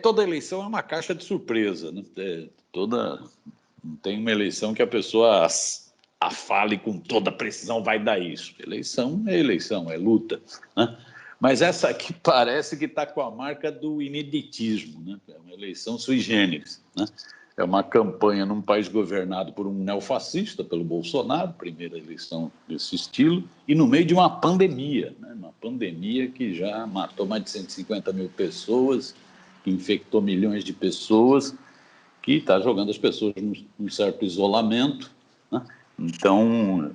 Toda eleição é uma caixa de surpresa, né? Não tem uma eleição que a pessoa a fale com toda precisão, vai dar isso. Eleição, é luta, né? Mas essa aqui parece que está com a marca do ineditismo, né? É uma eleição sui generis, né? É uma campanha num país governado por um neofascista, pelo Bolsonaro, primeira eleição desse estilo, e no meio de uma pandemia, né? Uma pandemia que já matou mais de 150 mil pessoas, que infectou milhões de pessoas, que está jogando as pessoas num certo isolamento, né? Então,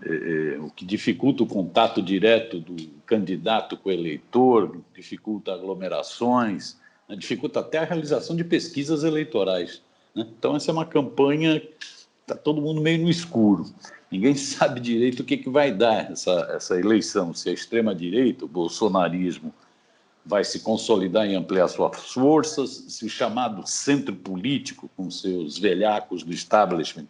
o que dificulta o contato direto do candidato com o eleitor, dificulta aglomerações, né? Dificulta até a realização de pesquisas eleitorais, né? Então, essa é uma campanha que está todo mundo meio no escuro. Ninguém sabe direito o que vai dar essa eleição, se a extrema-direita, o bolsonarismo, vai se consolidar e ampliar suas forças, se o chamado centro político, com seus velhacos do establishment,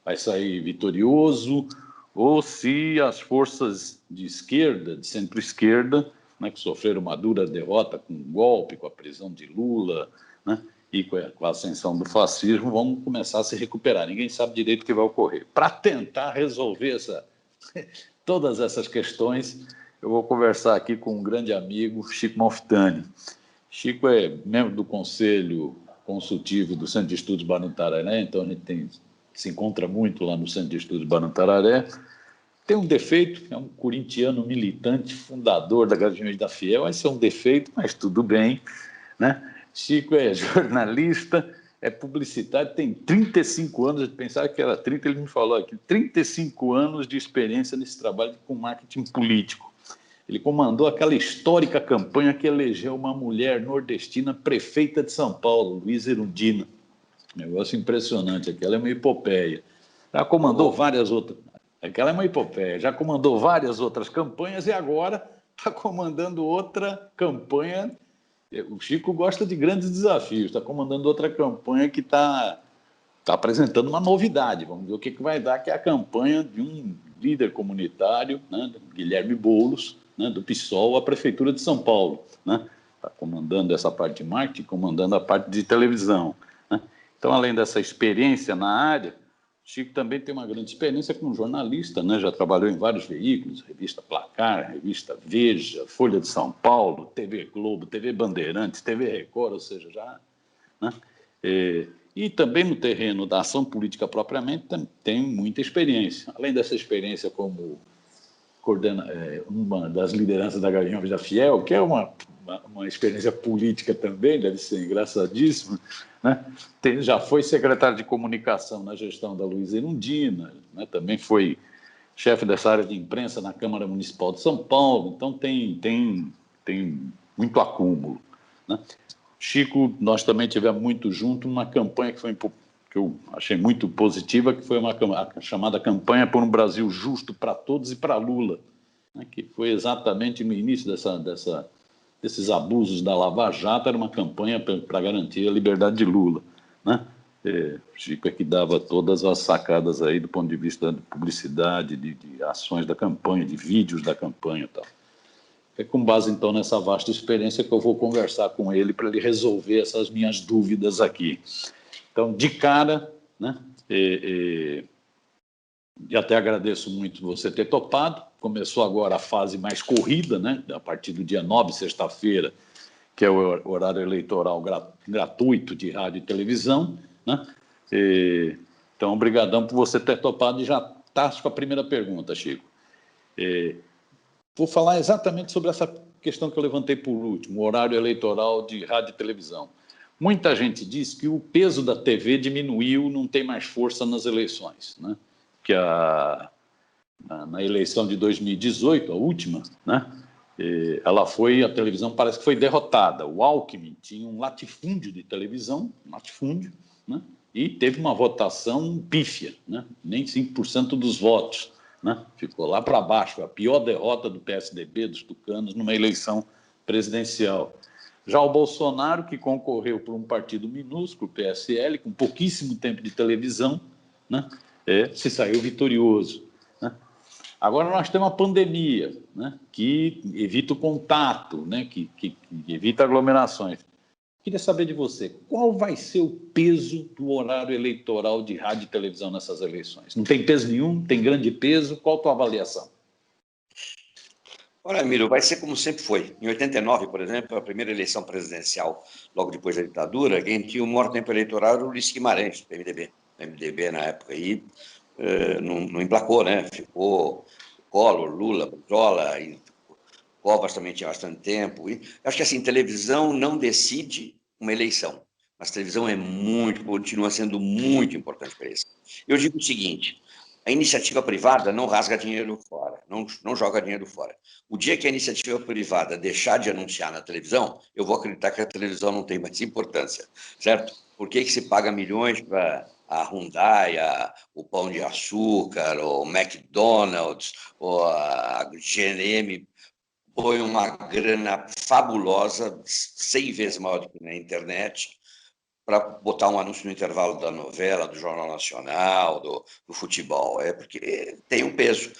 vai sair vitorioso, ou se as forças de esquerda, de centro-esquerda, né, que sofreram uma dura derrota com o golpe, com a prisão de Lula, né, e com a ascensão do fascismo, vão começar a se recuperar. Ninguém sabe direito o que vai ocorrer. Para tentar resolver todas essas questões, eu vou conversar aqui com um grande amigo, Chico Malfitani. Chico é membro do Conselho Consultivo do Centro de Estudos Barantararé, então a gente se encontra muito lá no Centro de Estudos Barantararé. Tem um defeito, é um corintiano militante, fundador da Gaviões da Fiel, esse é um defeito, mas tudo bem, né? Chico é jornalista, é publicitário, tem 35 anos, eu pensava que era 30, ele me falou aqui, 35 anos de experiência nesse trabalho com marketing político. Ele comandou aquela histórica campanha que elegeu uma mulher nordestina prefeita de São Paulo, Luísa Erundina. Negócio impressionante, aquela é uma epopeia. Já comandou várias outras. Aquela é uma epopeia. Já comandou várias outras campanhas e agora está comandando outra campanha. O Chico gosta de grandes desafios. Está comandando outra campanha que está apresentando uma novidade. Vamos ver o que vai dar, que é a campanha de um líder comunitário, né, Guilherme Boulos, né, do PSOL, à Prefeitura de São Paulo. Né? Está comandando essa parte de marketing, comandando a parte de televisão. Né? Então, além dessa experiência na área, Chico também tem uma grande experiência como jornalista, né? Já trabalhou em vários veículos, revista Placar, revista Veja, Folha de São Paulo, TV Globo, TV Bandeirantes, TV Record, ou seja, já... Né? E também no terreno da ação política propriamente tem muita experiência. Além dessa experiência como uma das lideranças da Gaviões da Fiel, que é uma experiência política também, deve ser engraçadíssima, né? Já foi secretário de comunicação na gestão da Luísa Erundina, né? Também foi chefe dessa área de imprensa na Câmara Municipal de São Paulo, então tem muito acúmulo, né? Chico, nós também tivemos muito junto uma campanha que eu achei muito positiva, que foi a chamada campanha por um Brasil justo para todos e para Lula, né, que foi exatamente no início desses abusos da Lava Jato, era uma campanha para garantir a liberdade de Lula. Né? Chico é que dava todas as sacadas aí do ponto de vista de publicidade, de ações da campanha, de vídeos da campanha e tal. É com base, então, nessa vasta experiência que eu vou conversar com ele para ele resolver essas minhas dúvidas aqui. Então, de cara, né, e até agradeço muito você ter topado. Começou agora a fase mais corrida, né, a partir do dia 9, sexta-feira, que é o horário eleitoral gratuito de rádio e televisão. Né? Então, obrigadão por você ter topado e já está com a primeira pergunta, Chico. Vou falar exatamente sobre essa questão que eu levantei por último, o horário eleitoral de rádio e televisão. Muita gente diz que o peso da TV diminuiu, não tem mais força nas eleições, né? Que na eleição de 2018, a última, né? A televisão parece que foi derrotada. O Alckmin tinha um latifúndio de televisão, né? E teve uma votação pífia, né? Nem 5% dos votos. Né? Ficou lá para baixo, a pior derrota do PSDB, dos tucanos, numa eleição presidencial. Já o Bolsonaro, que concorreu por um partido minúsculo, o PSL, com pouquíssimo tempo de televisão, né? Se saiu vitorioso. Né? Agora nós temos uma pandemia, né? Que evita o contato, né? Que evita aglomerações. Queria saber de você, qual vai ser o peso do horário eleitoral de rádio e televisão nessas eleições? Não tem peso nenhum? Tem grande peso? Qual a tua avaliação? Olha, Miro, vai ser como sempre foi. Em 89, por exemplo, a primeira eleição presidencial, logo depois da ditadura, quem tinha o maior tempo eleitoral era o Ulisses Guimarães, do PMDB. O PMDB na época aí não emplacou, né? Ficou Collor, Lula, Brizola, e Covas também tinha bastante tempo. E acho que assim, televisão não decide uma eleição, mas televisão continua sendo muito importante para isso. Eu digo o seguinte: a iniciativa privada não rasga dinheiro fora, não joga dinheiro fora. O dia que a iniciativa privada deixar de anunciar na televisão, eu vou acreditar que a televisão não tem mais importância, certo? Por que se paga milhões para a Hyundai, o Pão de Açúcar, o McDonald's, ou a GM põe uma grana fabulosa, 100 vezes maior do que na internet, para botar um anúncio no intervalo da novela, do Jornal Nacional, do futebol? É porque tem um peso.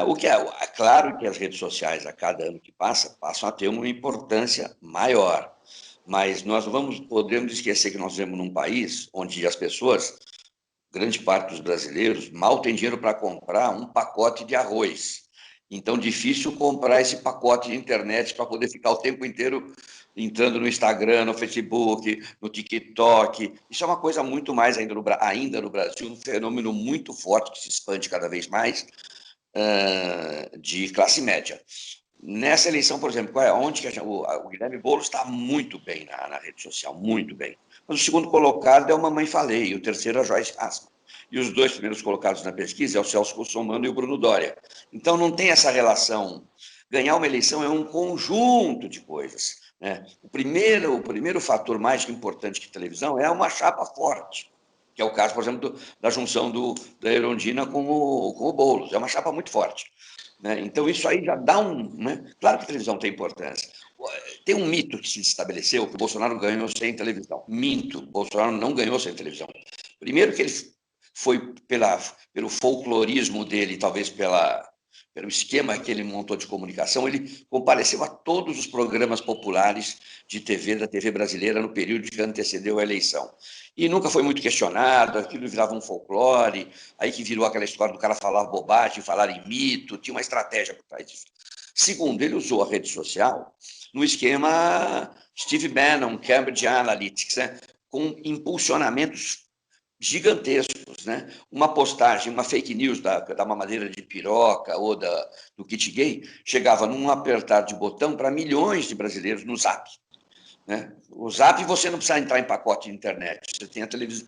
O que é claro que as redes sociais, a cada ano que passa, passam a ter uma importância maior. Mas nós não podemos esquecer que nós vivemos num país onde as pessoas, grande parte dos brasileiros, mal tem dinheiro para comprar um pacote de arroz. Então, difícil comprar esse pacote de internet para poder ficar o tempo inteiro entrando no Instagram, no Facebook, no TikTok. Isso é uma coisa muito mais ainda no Brasil, um fenômeno muito forte que se expande cada vez mais, de classe média. Nessa eleição, por exemplo, onde que o Guilherme Boulos está muito bem na rede social, muito bem. Mas o segundo colocado é o Mamãe Falei, e o terceiro é a Joyce Hasselman. E os dois primeiros colocados na pesquisa é o Celso Russomano e o Bruno Dória. Então, não tem essa relação. Ganhar uma eleição é um conjunto de coisas, né? O primeiro fator mais importante que televisão é uma chapa forte, que é o caso, por exemplo, da junção da Erundina com o Boulos. É uma chapa muito forte, né? Então, isso aí já dá né? Claro que a televisão tem importância. Tem um mito que se estabeleceu que o Bolsonaro ganhou sem televisão. Minto, o Bolsonaro não ganhou sem televisão. Primeiro que ele foi pelo folclorismo dele, talvez pelo esquema que ele montou de comunicação, ele compareceu a todos os programas populares de TV da TV brasileira no período que antecedeu a eleição. E nunca foi muito questionado, aquilo virava um folclore, aí que virou aquela história do cara falar bobagem, falar em mito, tinha uma estratégia por trás disso. Segundo, ele usou a rede social no esquema Steve Bannon, Cambridge Analytics, né, com impulsionamentos gigantescos, né? Uma postagem, uma fake news da mamadeira de piroca ou do kit gay chegava num apertar de botão para milhões de brasileiros no Zap, né? O Zap você não precisa entrar em pacote de internet, você tem a televisão,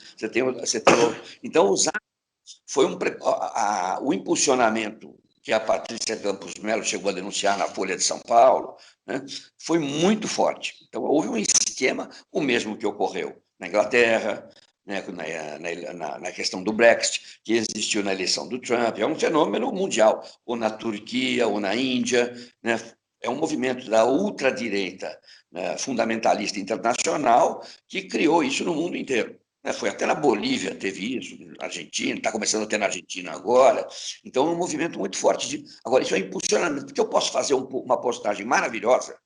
então o Zap foi o impulsionamento que a Patrícia Campos Melo chegou a denunciar na Folha de São Paulo, né, foi muito forte. Então, houve um esquema, o mesmo que ocorreu na Inglaterra, né, na questão do Brexit, que existiu na eleição do Trump, é um fenômeno mundial, ou na Turquia, ou na Índia, né, é um movimento da ultradireita, né, fundamentalista internacional, que criou isso no mundo inteiro. Foi até na Bolívia, teve isso, na Argentina, está começando a ter na Argentina agora. Então, é um movimento muito forte. Agora, isso é impulsionamento, porque eu posso fazer uma postagem maravilhosa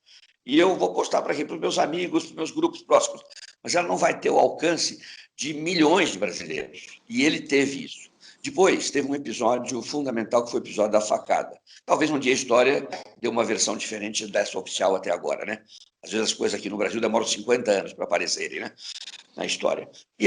e eu vou postar para os meus amigos, para os meus grupos próximos, mas ela não vai ter o alcance de milhões de brasileiros. E ele teve isso. Depois, teve um episódio fundamental, que foi o episódio da facada. Talvez um dia a história dê uma versão diferente dessa oficial até agora, né? Às vezes as coisas aqui no Brasil demoram 50 anos para aparecerem, né, na história. E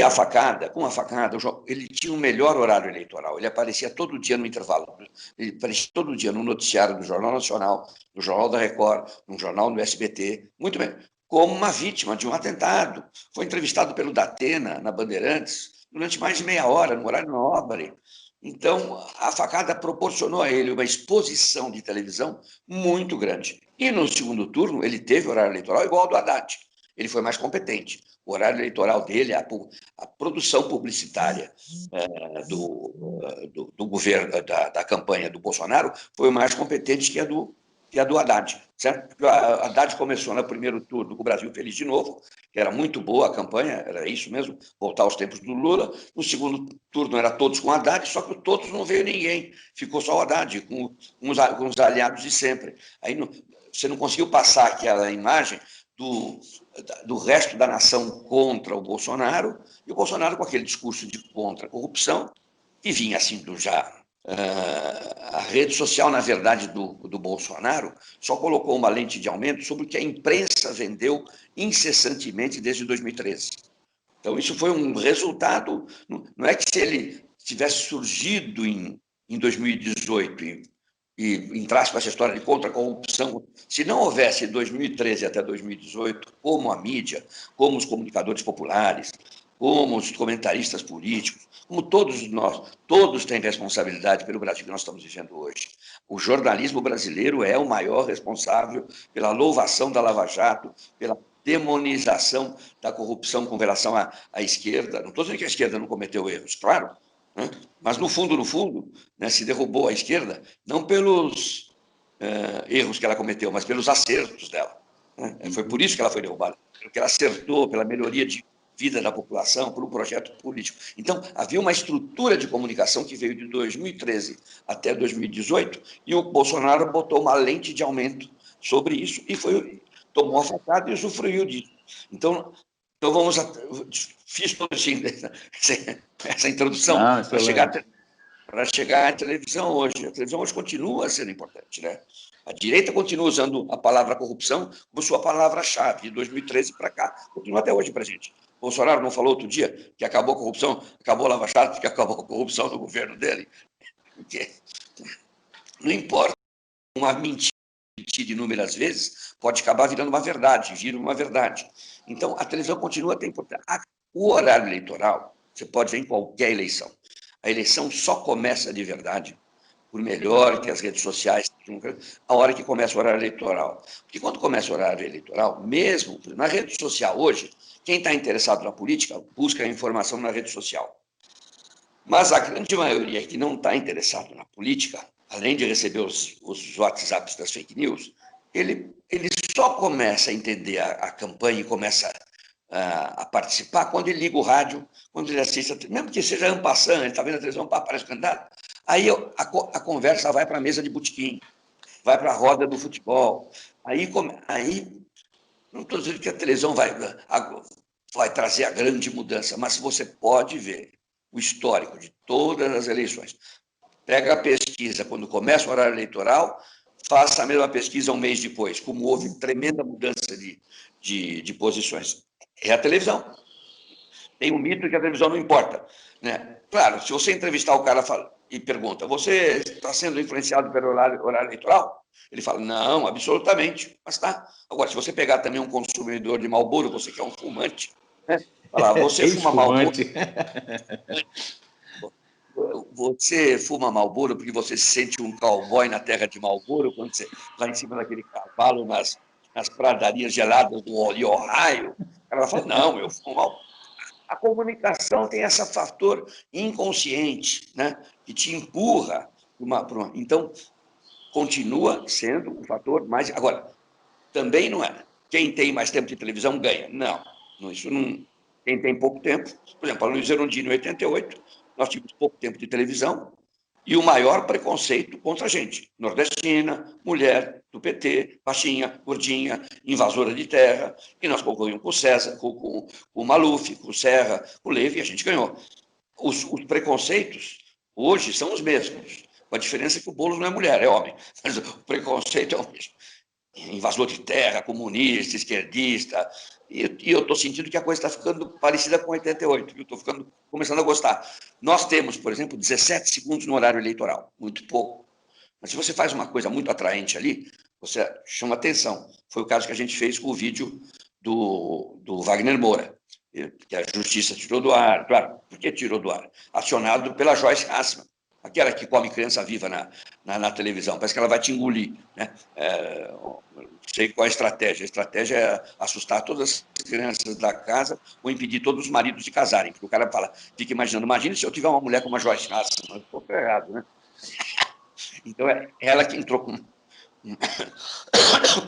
com a facada, ele tinha um melhor horário eleitoral. Ele aparecia todo dia no intervalo. Ele aparecia todo dia no noticiário do Jornal Nacional, no Jornal da Record, no jornal do SBT. Muito bem. Como uma vítima de um atentado. Foi entrevistado pelo Datena, na Bandeirantes, durante mais de meia hora, no horário nobre. Então, a facada proporcionou a ele uma exposição de televisão muito grande. E no segundo turno, ele teve horário eleitoral igual ao do Haddad. Ele foi mais competente. O horário eleitoral dele, a produção publicitária do governo, da campanha do Bolsonaro, foi mais competente que a do Haddad, certo? Porque o Haddad começou no primeiro turno com o Brasil Feliz de Novo, que era muito boa a campanha, era isso mesmo, voltar aos tempos do Lula. No segundo turno era todos com o Haddad, só que todos não veio ninguém, ficou só o Haddad, com os aliados de sempre. Aí você não conseguiu passar aquela imagem do resto da nação contra o Bolsonaro, e o Bolsonaro com aquele discurso de contra a corrupção, que vinha assim já. A rede social, na verdade, do Bolsonaro, só colocou uma lente de aumento sobre o que a imprensa vendeu incessantemente desde 2013. Então, isso foi um resultado. Não é que se ele tivesse surgido em 2018 e entrasse com essa história de contra a corrupção, se não houvesse 2013 até 2018, como a mídia, como os comunicadores populares, como os comentaristas políticos, como todos nós, todos têm responsabilidade pelo Brasil que nós estamos vivendo hoje. O jornalismo brasileiro é o maior responsável pela louvação da Lava Jato, pela demonização da corrupção com relação à esquerda. Não estou dizendo que a esquerda não cometeu erros, claro, né? Mas no fundo, né, se derrubou a esquerda, não pelos erros que ela cometeu, mas pelos acertos dela. Né? Foi por isso que ela foi derrubada, porque ela acertou pela melhoria de vida da população, por um projeto político. Então, havia uma estrutura de comunicação que veio de 2013 até 2018, e o Bolsonaro botou uma lente de aumento sobre isso e tomou a facada e usufruiu disso. Então vamos. Fiz toda essa introdução para chegar à televisão hoje. A televisão hoje continua sendo importante, né? A direita continua usando a palavra corrupção como sua palavra-chave, de 2013 para cá. Continua até hoje para a gente. Bolsonaro não falou outro dia que acabou a corrupção, acabou a Lava Jato, que acabou a corrupção no governo dele? Porque não importa, uma mentira inúmeras vezes pode acabar virando uma verdade, vira uma verdade. Então, a televisão continua a ter importância. O horário eleitoral, você pode ver em qualquer eleição. A eleição só começa de verdade, por melhor que as redes sociais, a hora que começa o horário eleitoral. Porque quando começa o horário eleitoral, mesmo na rede social hoje, quem está interessado na política busca a informação na rede social. Mas a grande maioria que não está interessado na política, além de receber os WhatsApps das fake news, ele só começa a entender a campanha e começa a participar quando ele liga o rádio, quando ele assiste, mesmo que seja en passant, ele está vendo a televisão, aparece o candidato, aí a conversa vai para a mesa de botequim, vai para a roda do futebol. Aí não estou dizendo que a televisão vai trazer a grande mudança, mas você pode ver o histórico de todas as eleições. Pega a pesquisa quando começa o horário eleitoral, faça a mesma pesquisa um mês depois, como houve tremenda mudança de posições. É a televisão. Tem um mito que a televisão não importa, né? Claro, se você entrevistar o cara e pergunta, você está sendo influenciado pelo horário eleitoral? Ele fala, não, absolutamente, mas tá. Agora, se você pegar também um consumidor de Marlboro, você que é um fumante, né? Falar, você fuma Marlboro, você fuma Marlboro porque você se sente um cowboy na terra de Marlboro, quando você lá em cima daquele cavalo nas pradarias geladas do Ohio. Ela fala, não, eu fumo Marlboro. A comunicação tem esse fator inconsciente, né, que te empurra para uma. Então, continua sendo um fator mais. Agora, também não é. Quem tem mais tempo de televisão ganha. Não, isso não. Quem tem pouco tempo, por exemplo, a Luiz Erundina, em 88, nós tínhamos pouco tempo de televisão e o maior preconceito contra a gente. Nordestina, mulher, do PT, baixinha, gordinha, invasora de terra, e nós concorremos com o César, com o Maluf, com o Serra, com o Levy, e a gente ganhou. Os preconceitos hoje são os mesmos, com a diferença que o Boulos não é mulher, é homem, mas o preconceito é o mesmo. Invasor de terra, comunista, esquerdista, e eu estou sentindo que a coisa está ficando parecida com 88, eu estou começando a gostar. Nós temos, por exemplo, 17 segundos no horário eleitoral, muito pouco. Mas se você faz uma coisa muito atraente ali, você chama atenção. Foi o caso que a gente fez com o vídeo do Wagner Moura, que a justiça tirou do ar. Claro, por que tirou do ar? Acionado pela Joyce Hasselman, aquela que come criança viva na televisão. Parece que ela vai te engolir, né? Sei qual é a estratégia. A estratégia é assustar todas as crianças da casa ou impedir todos os maridos de casarem. Porque o cara fica imaginando, imagine se eu tiver uma mulher como a Joyce Hasselman, eu estou errado, né? Então, é ela que entrou com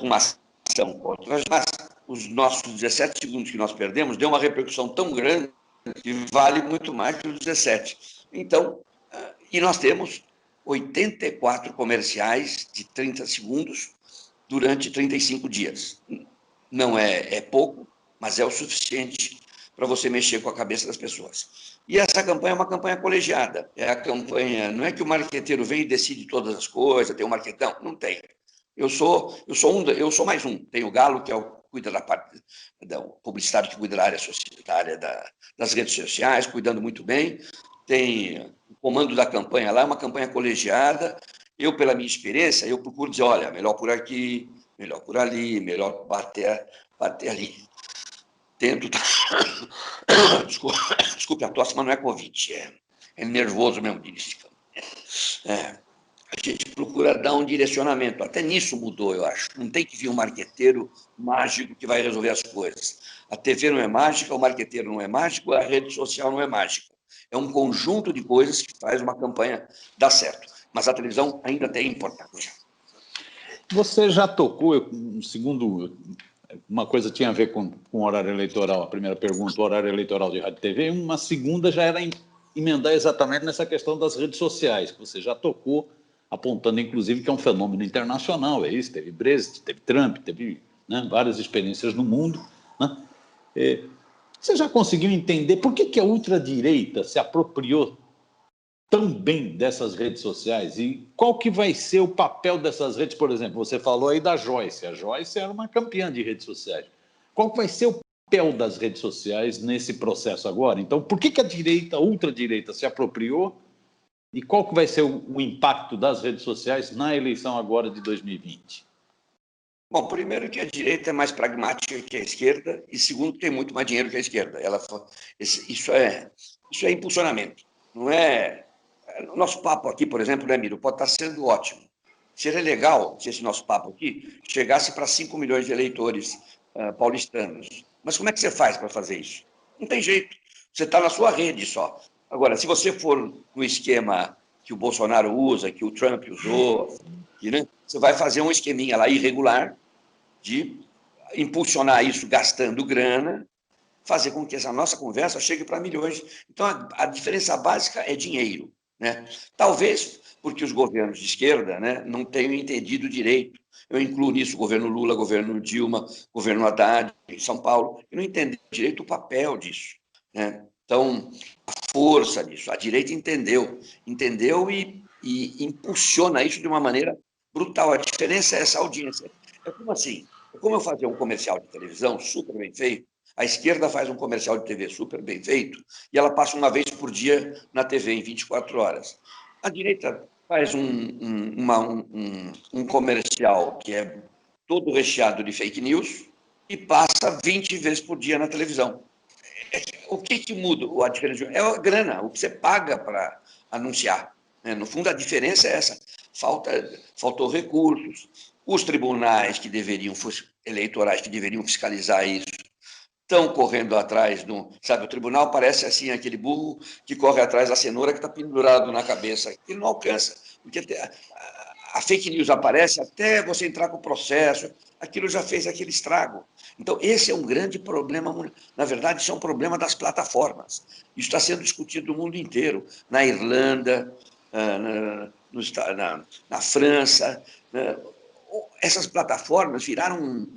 uma ação contra, mas os nossos 17 segundos que nós perdemos deu uma repercussão tão grande que vale muito mais que os 17. Então, e nós temos 84 comerciais de 30 segundos durante 35 dias. Não é pouco, mas é o suficiente para você mexer com a cabeça das pessoas. E essa campanha é uma campanha colegiada. É a campanha, não é que o marqueteiro vem e decide todas as coisas, tem um marquetão, não tem. Eu sou mais um. Tem o Galo, que é cuida da parte da publicidade, que cuida da área societária, das redes sociais, cuidando muito bem. Tem o comando da campanha lá, é uma campanha colegiada. Eu, pela minha experiência, eu procuro dizer, olha, melhor por aqui, melhor por ali, melhor bater ali. Tento... Desculpe a tosse, mas não é Covid, é nervoso mesmo, Dirística. A gente procura dar um direcionamento. Até nisso mudou, eu acho. Não tem que vir um marqueteiro mágico que vai resolver as coisas. A TV não é mágica, o marqueteiro não é mágico, a rede social não é mágica. É um conjunto de coisas que faz uma campanha dar certo. Mas a televisão ainda tem importância. Você já tocou, uma coisa tinha a ver com o horário eleitoral, a primeira pergunta, o horário eleitoral de rádio e TV, uma segunda já era emendar exatamente nessa questão das redes sociais, que você já tocou, apontando, inclusive, que é um fenômeno internacional, é isso, teve Brexit, teve Trump, teve, né, várias experiências no mundo, né? Você já conseguiu entender por que a ultradireita se apropriou tão bem dessas redes sociais e qual que vai ser o papel dessas redes? Por exemplo, você falou aí da Joyce. A Joyce era uma campeã de redes sociais. Qual que vai ser o papel das redes sociais nesse processo agora? Então, por que a direita, a ultradireita, se apropriou e qual que vai ser o impacto das redes sociais na eleição agora de 2020? Bom, primeiro que a direita é mais pragmática que a esquerda e segundo que tem muito mais dinheiro que a esquerda. Isso é impulsionamento. Não é... O nosso papo aqui, por exemplo, né, Miro, pode estar sendo ótimo. Seria legal se esse nosso papo aqui chegasse para 5 milhões de eleitores paulistanos. Mas como é que você faz para fazer isso? Não tem jeito. Você está na sua rede só. Agora, se você for no esquema que o Bolsonaro usa, que o Trump usou, né, você vai fazer um esqueminha lá irregular de impulsionar isso gastando grana, fazer com que essa nossa conversa chegue para milhões. Então, a diferença básica é dinheiro, né? Talvez porque os governos de esquerda, né, não tenham entendido direito. Eu incluo nisso o governo Lula, governo Dilma, governo Haddad, em São Paulo, e não entenderam direito o papel disso, né? Então, a força disso, a direita entendeu e impulsiona isso de uma maneira brutal. A diferença é essa audiência. É como assim? É como eu fazer um comercial de televisão super bem feito, a esquerda faz um comercial de TV super bem feito e ela passa uma vez por dia na TV, em 24 horas. A direita faz um comercial que é todo recheado de fake news e passa 20 vezes por dia na televisão. O que muda a diferença? É a grana, o que você paga para anunciar. No fundo, a diferença é essa. Faltou recursos. Os tribunais eleitorais que deveriam fiscalizar isso estão correndo atrás sabe, o tribunal parece assim, aquele burro que corre atrás da cenoura que está pendurado na cabeça. Ele não alcança, porque a fake news aparece até você entrar com o processo, aquilo já fez aquele estrago. Então, esse é um grande problema, na verdade, isso é um problema das plataformas. Isso está sendo discutido no mundo inteiro, na Irlanda, na França. Essas plataformas viraram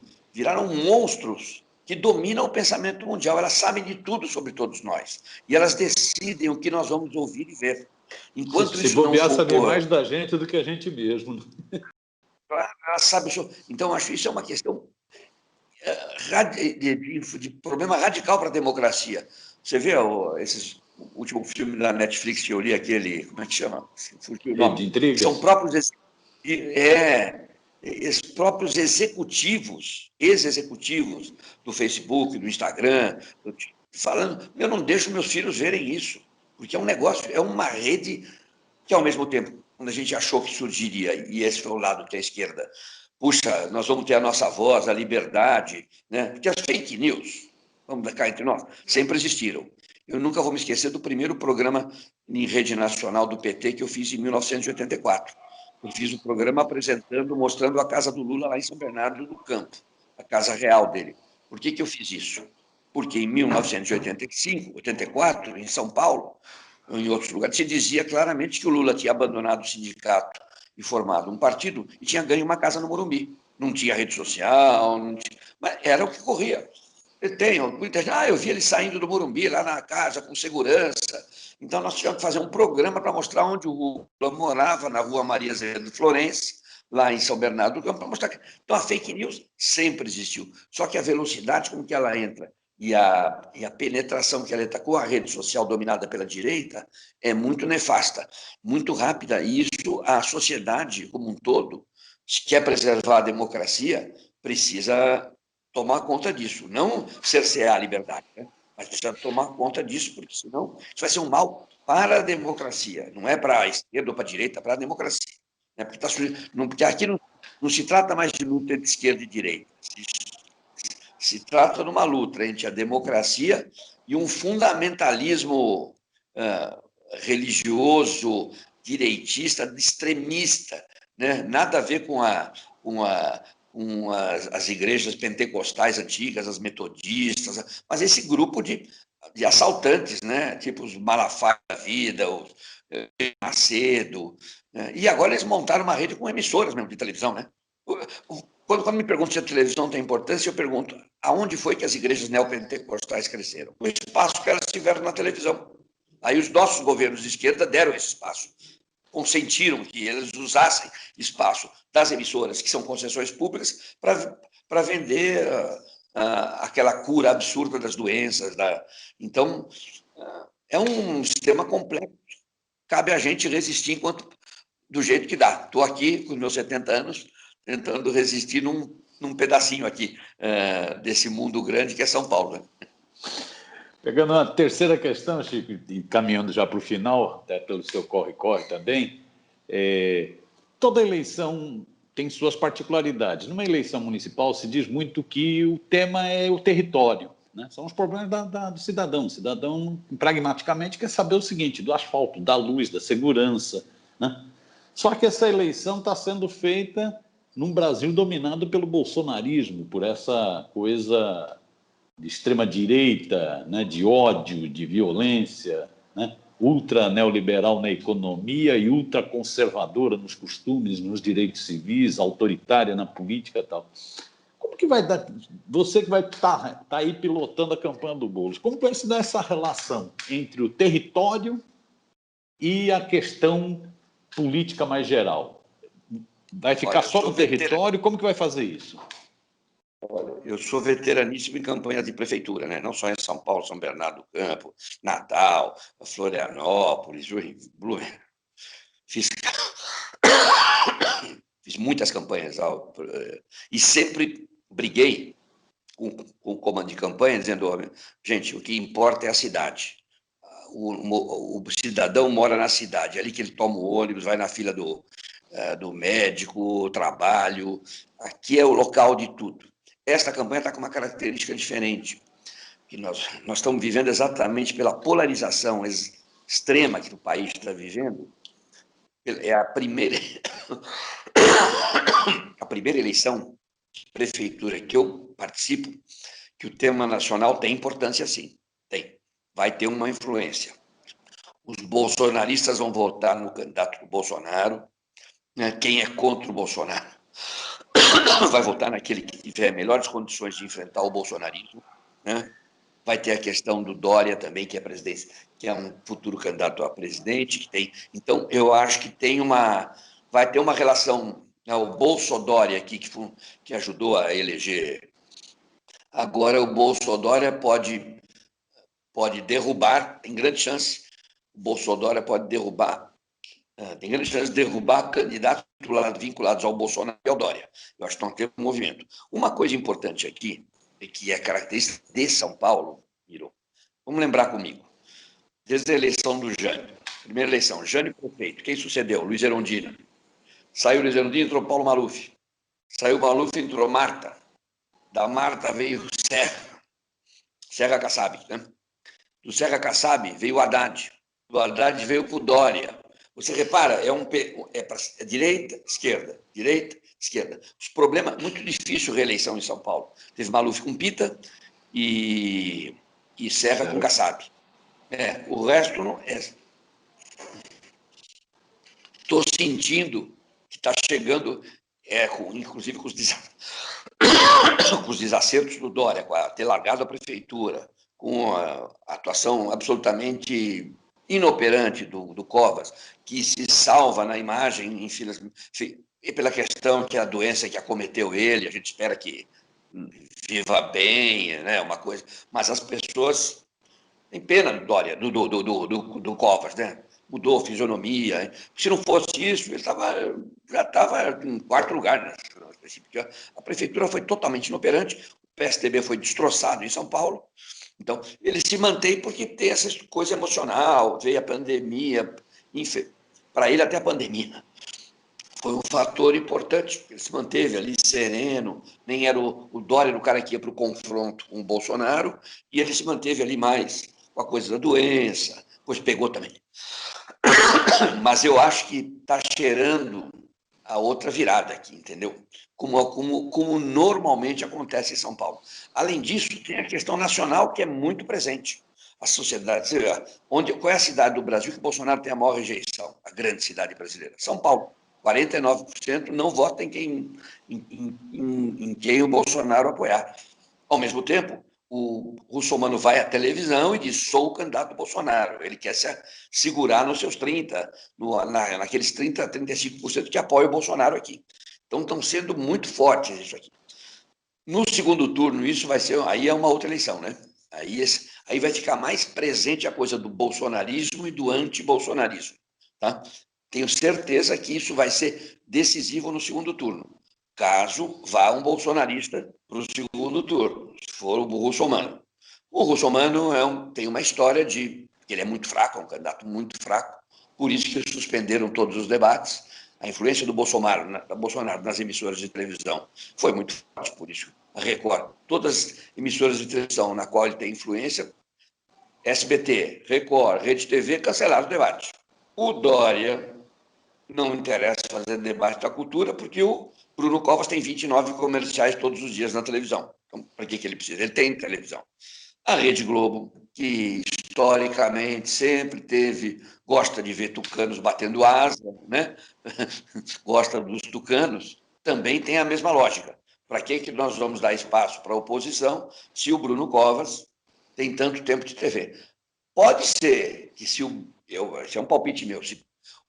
monstros que dominam o pensamento mundial. Elas sabem de tudo sobre todos nós. E elas decidem o que nós vamos ouvir e ver. Enquanto se bobear, saber mais da gente do que a gente mesmo. Ela sabe. Então, acho que isso é uma questão de problema radical para a democracia. Você vê o último filme da Netflix que eu li, aquele, como é que chama? Fugiu o nome. De intrigas. São próprios os próprios executivos, ex-executivos do Facebook, do Instagram, falando, eu não deixo meus filhos verem isso, porque é um negócio, é uma rede que, ao mesmo tempo, quando a gente achou que surgiria, e esse foi o lado que a esquerda, puxa, nós vamos ter a nossa voz, a liberdade, né? Porque as fake news, vamos cá entre nós, sempre existiram. Eu nunca vou me esquecer do primeiro programa em rede nacional do PT que eu fiz em 1984. Eu fiz um programa mostrando a casa do Lula lá em São Bernardo do Campo, a casa real dele. Por que eu fiz isso? Porque em 1985, 84, em São Paulo, ou em outros lugares, se dizia claramente que o Lula tinha abandonado o sindicato e formado um partido e tinha ganho uma casa no Morumbi. Não tinha rede social, Mas era o que corria. Eu tenho muita gente, eu vi ele saindo do Morumbi, lá na casa, com segurança. Então, nós tivemos que fazer um programa para mostrar onde o Lula morava, na rua Maria Azevedo Florence, lá em São Bernardo do Campo, para mostrar que... Então, a fake news sempre existiu. Só que a velocidade com que ela entra e a penetração que ela entra com a rede social dominada pela direita é muito nefasta, muito rápida. E isso, a sociedade como um todo, se quer preservar a democracia, precisa tomar conta disso. Não cercear a liberdade, né? Mas precisa tomar conta disso, porque senão isso vai ser um mal para a democracia. Não é para a esquerda ou para a direita, é para a democracia. Né? Porque aqui não se trata mais de luta entre esquerda e direita. Se trata de uma luta entre a democracia e um fundamentalismo religioso, direitista, extremista, né? Nada a ver com as igrejas pentecostais antigas, as metodistas, mas esse grupo de assaltantes, né? Tipo os Malafaia da vida, os Macedo, né? E agora eles montaram uma rede com emissoras mesmo de televisão, né? Quando me perguntam se a televisão tem importância, eu pergunto aonde foi que as igrejas neopentecostais cresceram? O espaço que elas tiveram na televisão. Aí os nossos governos de esquerda deram esse espaço, consentiram que eles usassem espaço das emissoras, que são concessões públicas, para vender aquela cura absurda das doenças. Então, é um sistema complexo. Cabe a gente resistir do jeito que dá. Estou aqui, com meus 70 anos, tentando resistir num pedacinho aqui desse mundo grande que é São Paulo. Né? Pegando a terceira questão, Chico, e caminhando já para o final, até pelo seu corre-corre também, toda eleição tem suas particularidades. Numa eleição municipal se diz muito que o tema é o território, né? São os problemas do cidadão. O cidadão, pragmaticamente, quer saber o seguinte, do asfalto, da luz, da segurança, né? Só que essa eleição está sendo feita num Brasil dominado pelo bolsonarismo, por essa coisa de extrema-direita, né, de ódio, de violência, né, ultra neoliberal na economia e ultra conservadora nos costumes, nos direitos civis, autoritária na política e tal. Como que vai dar, você que vai estar aí pilotando a campanha do Boulos, como vai se dar essa relação entre o território e a questão política mais geral? Vai ficar só no território? Como que vai fazer isso? Olha, eu sou veteraníssimo em campanha de prefeitura, né? Não só em São Paulo, São Bernardo do Campo, Natal, Florianópolis, fiz, fiz muitas campanhas e sempre briguei com o comando de campanha, dizendo, gente, o que importa é a cidade. O cidadão mora na cidade, é ali que ele toma o ônibus, vai na fila do médico, trabalho, aqui é o local de tudo. Esta campanha está com uma característica diferente, que nós estamos vivendo exatamente pela polarização extrema que o país está vivendo. É a primeira eleição de prefeitura que eu participo, que o tema nacional tem importância, sim, tem. Vai ter uma influência. Os bolsonaristas vão votar no candidato do Bolsonaro, né? Quem é contra o Bolsonaro vai votar naquele que tiver melhores condições de enfrentar o bolsonarismo, né? Vai ter a questão do Dória também, que é um futuro candidato a presidente, que tem. Então, eu acho que vai ter uma relação, né, o Bolsodória aqui que ajudou a eleger. Agora o Bolsodória pode derrubar, tem grande chance. O Bolsodória pode derrubar. Tem grande chance de derrubar candidatos vinculados ao Bolsonaro e ao Dória. Eu acho que nós temos um movimento. Uma coisa importante aqui, que é característica de São Paulo, Miro, vamos lembrar comigo, desde a eleição do Jânio, primeira eleição, Jânio prefeito, quem sucedeu? Luiz Erundina. Saiu Luiz Erundina, entrou Paulo Maluf. Saiu Maluf, entrou Marta. Da Marta veio Serra Kassab, né? Do Serra Kassab veio o Haddad. Do Haddad veio o Dória. Você repara, é direita, esquerda, direita, esquerda. Os problemas, muito difícil reeleição em São Paulo. Teve Maluf com Pita e Serra com Kassab. O resto não é. Estou sentindo que está chegando, inclusive com os com os desacertos do Dória, com ter largado a prefeitura, com a atuação absolutamente inoperante do Covas, que se salva na imagem, enfim, e pela questão que a doença que acometeu ele, a gente espera que viva bem, né, uma coisa, mas as pessoas têm pena do Dória, do Covas, né? Mudou a fisionomia. Se não fosse isso, ele já estava em quarto lugar, né? A prefeitura foi totalmente inoperante, o PSDB foi destroçado em São Paulo. Então, ele se mantém porque tem essa coisa emocional, veio a pandemia, para ele até a pandemia foi um fator importante, ele se manteve ali sereno, nem era o Dória era o cara que ia para o confronto com o Bolsonaro, e ele se manteve ali mais com a coisa da doença, pois pegou também. Mas eu acho que está cheirando a outra virada aqui, entendeu? Como normalmente acontece em São Paulo. Além disso, tem a questão nacional que é muito presente. A sociedade, qual é a cidade do Brasil que o Bolsonaro tem a maior rejeição? A grande cidade brasileira. São Paulo. 49% não vota em quem o Bolsonaro apoiar. Ao mesmo tempo, o Russomano vai à televisão e diz: sou o candidato do Bolsonaro. Ele quer se segurar nos seus 30%, naqueles 30%, 35% que apoiam o Bolsonaro aqui. Então, estão sendo muito fortes isso aqui. No segundo turno, isso vai ser. Aí é uma outra eleição, né? Aí vai ficar mais presente a coisa do bolsonarismo e do anti-bolsonarismo. Tá? Tenho certeza que isso vai ser decisivo no segundo turno, caso vá um bolsonarista para o segundo turno, se for o Russomano. O Russomano tem uma história de que ele é muito fraco, é um candidato muito fraco, por isso que suspenderam todos os debates. A influência do Bolsonaro nas emissoras de televisão foi muito forte, por isso a Record, todas as emissoras de televisão na qual ele tem influência, SBT, Record, Rede TV, cancelaram o debate. O Dória não interessa fazer debate da cultura, porque o Bruno Covas tem 29 comerciais todos os dias na televisão. Então, para que ele precisa? Ele tem televisão. A Rede Globo, que historicamente sempre gosta de ver tucanos batendo asa, né? Gosta dos tucanos, também tem a mesma lógica. Para que nós vamos dar espaço para a oposição se o Bruno Covas tem tanto tempo de TV? Pode ser que esse é um palpite meu, se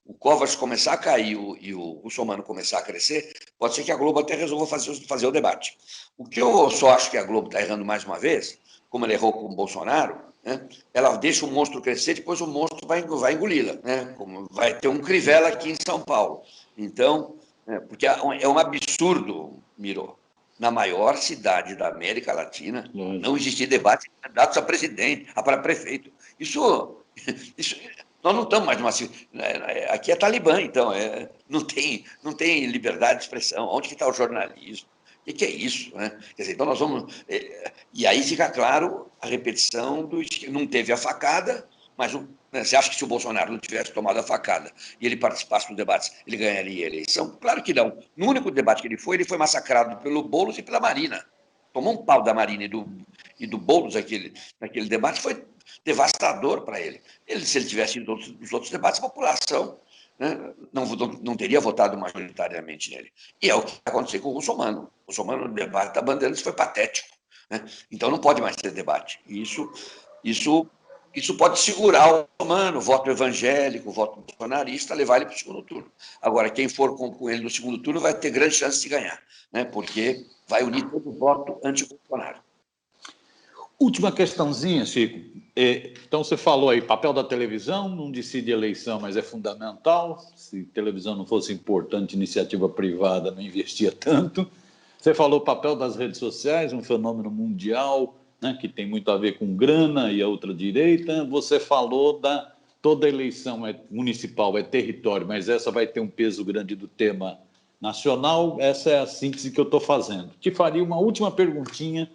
o Covas começar a cair e o Russomano começar a crescer, pode ser que a Globo até resolva fazer o debate. O que eu só acho que a Globo está errando mais uma vez, como ela errou com o Bolsonaro, né? Ela deixa o monstro crescer, depois o monstro vai engoli-la, né? Como vai ter um Crivella aqui em São Paulo. Então, porque é um absurdo, Miro, na maior cidade da América Latina, não existir debate de candidatos a presidente, para prefeito. Isso nós não estamos mais numa. Aqui é Talibã, então. Não tem liberdade de expressão. Onde que está o jornalismo? O que é isso? Né? Quer dizer, então nós vamos. E aí fica claro a repetição do. Não teve a facada, mas você acha que se o Bolsonaro não tivesse tomado a facada e ele participasse dos debates, ele ganharia a eleição? Claro que não. No único debate que ele foi massacrado pelo Boulos e pela Marina. Tomou um pau da Marina e do Boulos naquele debate, foi devastador para ele. Se ele tivesse ido nos outros debates, a população, né, não teria votado majoritariamente nele. E é o que vai acontecer com o Russomano. O Russomano no debate da Bandeirantes foi patético. Né? Então não pode mais ter debate. Isso pode segurar o Russomano, o voto evangélico, o voto bolsonarista, levar ele para o segundo turno. Agora, quem for com ele no segundo turno vai ter grande chance de ganhar, né? Porque vai unir todo o voto anti-Bolsonaro. Última questãozinha, Chico. Então, você falou aí, papel da televisão, não decide eleição, mas é fundamental. Se televisão não fosse importante, iniciativa privada não investia tanto. Você falou o papel das redes sociais, um fenômeno mundial, né, que tem muito a ver com grana e a outra direita. Você falou toda eleição municipal é território, mas essa vai ter um peso grande do tema nacional. Essa é a síntese que eu estou fazendo. Te faria uma última perguntinha,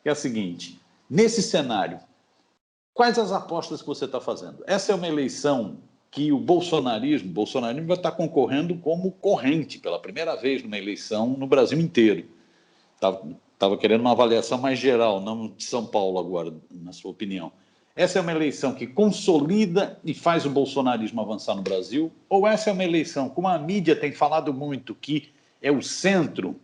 que é a seguinte: nesse cenário, quais as apostas que você está fazendo? Essa é uma eleição que o bolsonarismo vai estar concorrendo como corrente pela primeira vez numa eleição no Brasil inteiro. Estava querendo uma avaliação mais geral, não de São Paulo agora, na sua opinião. Essa é uma eleição que consolida e faz o bolsonarismo avançar no Brasil? Ou essa é uma eleição, como a mídia tem falado muito, que é o centro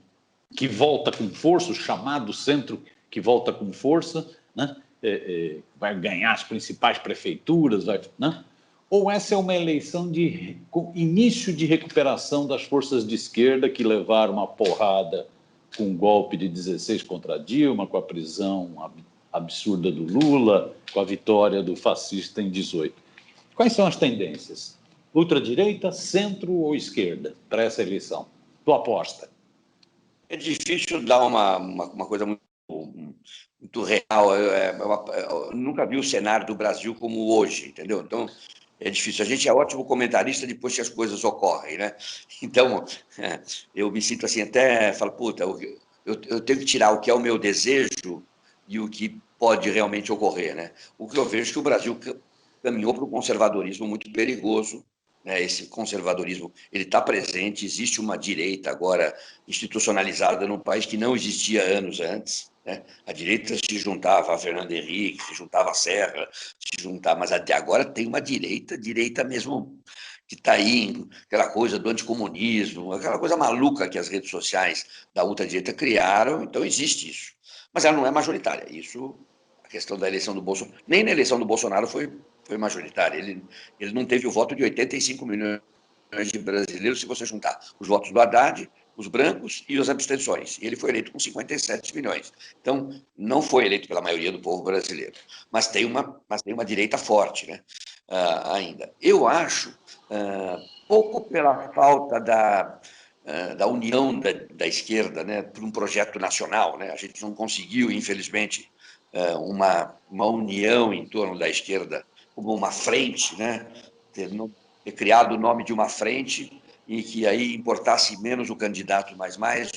que volta com força, o chamado centro que volta com força, né? Vai ganhar as principais prefeituras, né? Ou essa é uma eleição de início de recuperação das forças de esquerda que levaram uma porrada com o golpe de 16 contra Dilma, com a prisão absurda do Lula, com a vitória do fascista em 18. Quais são as tendências? Ultradireita, centro ou esquerda para essa eleição? Tu aposta? É difícil dar uma coisa muito real. Eu nunca vi o cenário do Brasil como hoje, entendeu? Então, é difícil. A gente é ótimo comentarista depois que as coisas ocorrem, né? Então, eu me sinto assim, até falo, puta, eu tenho que tirar o que é o meu desejo e o que pode realmente ocorrer, né? O que eu vejo é que o Brasil caminhou para um conservadorismo muito perigoso, né? Esse conservadorismo, ele está presente, existe uma direita agora institucionalizada num país que não existia anos antes, né? A direita se juntava a Fernando Henrique, se juntava a Serra, se juntava, mas até agora tem uma direita mesmo, que está aí, aquela coisa do anticomunismo, aquela coisa maluca que as redes sociais da ultradireita criaram, então existe isso. Mas ela não é majoritária, isso, a questão da eleição do Bolsonaro, nem na eleição do Bolsonaro foi majoritária, ele não teve o voto de 85 milhões de brasileiros, se você juntar os votos do Haddad, os brancos e as abstenções. E ele foi eleito com 57 milhões. Então, não foi eleito pela maioria do povo brasileiro. Mas tem uma direita forte, né? Ainda. Eu acho, pouco pela falta da união da esquerda, né, por um projeto nacional, né? A gente não conseguiu, infelizmente, uma união em torno da esquerda como uma frente, né? Ter criado o nome de uma frente e que aí importasse menos o candidato, mas mais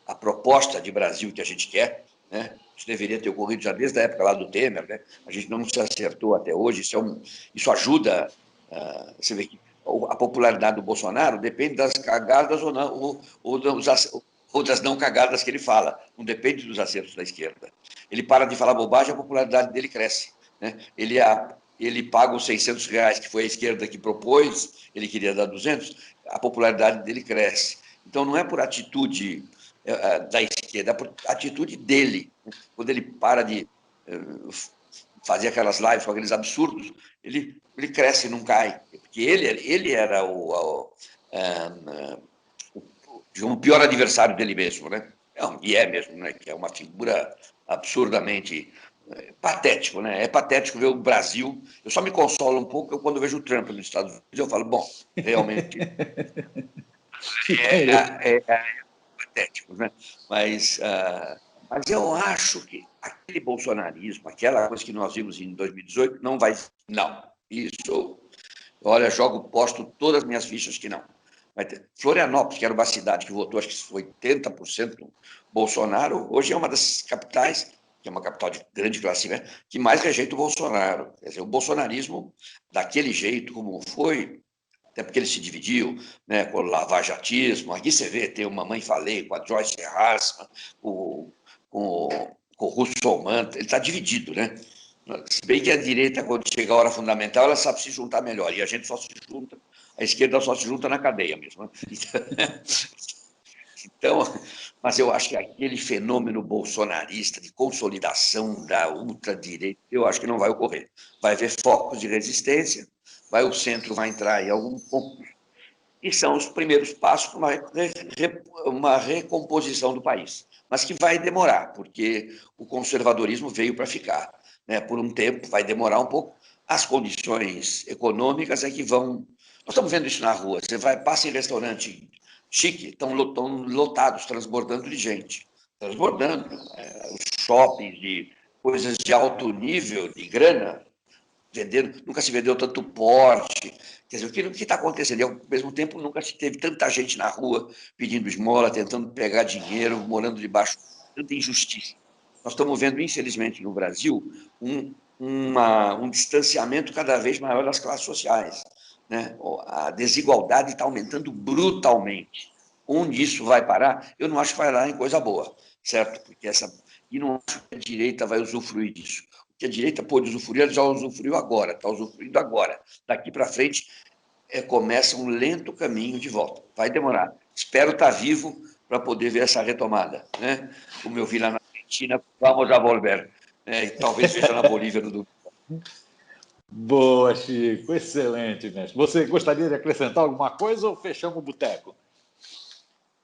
a proposta de Brasil que a gente quer, né? Isso deveria ter ocorrido já desde a época lá do Temer, né? A gente não se acertou até hoje, isso ajuda, você vê que a popularidade do Bolsonaro depende das cagadas ou não, ou das não cagadas que ele fala, não depende dos acertos da esquerda. Ele para de falar bobagem, a popularidade dele cresce, né? Ele paga os R$ 600, que foi a esquerda que propôs, ele queria dar 200, a popularidade dele cresce. Então, não é por atitude da esquerda, é por atitude dele. Quando ele para de fazer aquelas lives com aqueles absurdos, ele cresce e não cai. Porque ele era o pior adversário dele mesmo, né? E é mesmo, né? Que é uma figura absurdamente patético, né? É patético ver o Brasil. Eu só me consolo um pouco quando vejo o Trump nos Estados Unidos. Eu falo, bom, realmente é patético, né? Mas eu acho que aquele bolsonarismo, aquela coisa que nós vimos em 2018, não vai. Não. Isso. Olha, posto todas as minhas fichas que não. Florianópolis, que era uma cidade que votou, acho que foi 80% Bolsonaro, hoje é uma das capitais, que é uma capital de grande classe média, que mais rejeita o Bolsonaro. Quer dizer, o bolsonarismo, daquele jeito como foi, até porque ele se dividiu, né, com o lavajatismo. Aqui você vê, tem o Mamãe Falei com a Joyce Hasselman, com o Russo Manta, ele está dividido, né? Se bem que a direita, quando chega a hora fundamental, ela sabe se juntar melhor, e a gente só se junta, a esquerda só se junta na cadeia mesmo. Né? Então, mas eu acho que aquele fenômeno bolsonarista de consolidação da ultradireita, eu acho que não vai ocorrer. Vai haver focos de resistência, o centro vai entrar em algum ponto, e são os primeiros passos para uma recomposição do país, mas que vai demorar, porque o conservadorismo veio para ficar, né? Por um tempo, vai demorar um pouco. As condições econômicas é que vão. Nós estamos vendo isso na rua. Você passa em restaurante chique, estão lotados, transbordando de gente, transbordando. Os shoppings de coisas de alto nível de grana, nunca se vendeu tanto porte. Quer dizer, o que está acontecendo? E, ao mesmo tempo, nunca se teve tanta gente na rua pedindo esmola, tentando pegar dinheiro, morando debaixo de tanta injustiça. Nós estamos vendo, infelizmente, no Brasil, um distanciamento cada vez maior das classes sociais. Né? A desigualdade está aumentando brutalmente. Onde isso vai parar? Eu não acho que vai lá em coisa boa, certo? E não acho que a direita vai usufruir disso. O que a direita pôde usufruir, ela já usufruiu agora, está usufruindo agora. Daqui para frente, começa um lento caminho de volta. Vai demorar. Espero estar vivo para poder ver essa retomada, né? Como eu vi lá na Argentina, vamos a volver, né? E talvez seja na Bolívia no domingo. Boa, Chico. Excelente, mestre. Você gostaria de acrescentar alguma coisa ou fechamos o boteco?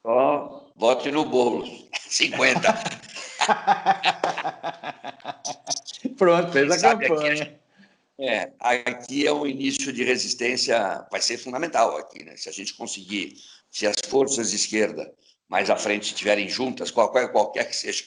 Só vote no Boulos. 50. Pronto, fez Quem a sabe campanha. aqui é um início de resistência, vai ser fundamental aqui, né? Se a gente conseguir, se as forças de esquerda mais à frente estiverem juntas, qualquer que seja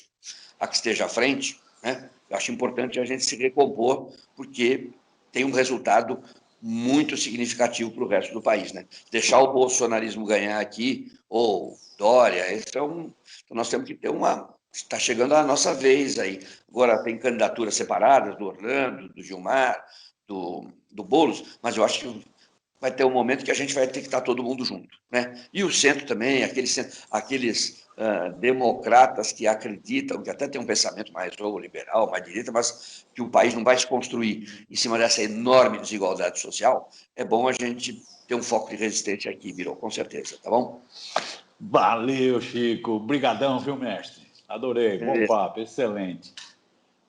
a que esteja à frente, né? Eu acho importante a gente se recompor, porque tem um resultado muito significativo para o resto do país, né? Deixar o bolsonarismo ganhar aqui, ou Dória, então nós temos que ter uma. Está chegando a nossa vez aí. Agora tem candidaturas separadas do Orlando, do Gilmar, do Boulos, mas eu acho que vai ter um momento que a gente vai ter que estar todo mundo junto, né? E o centro também, aqueles democratas que acreditam, que até tem um pensamento mais ou liberal, mais direita, mas que o país não vai se construir em cima dessa enorme desigualdade social, é bom a gente ter um foco de resistência aqui, virou, com certeza, tá bom? Valeu, Chico. Brigadão, viu, mestre? Adorei. Bom Beleza. papo, excelente.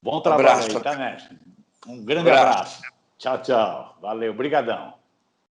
Bom trabalho Abraço, aí, tá, mestre? Um grande abraço. abraço. Tchau, tchau. Valeu, brigadão.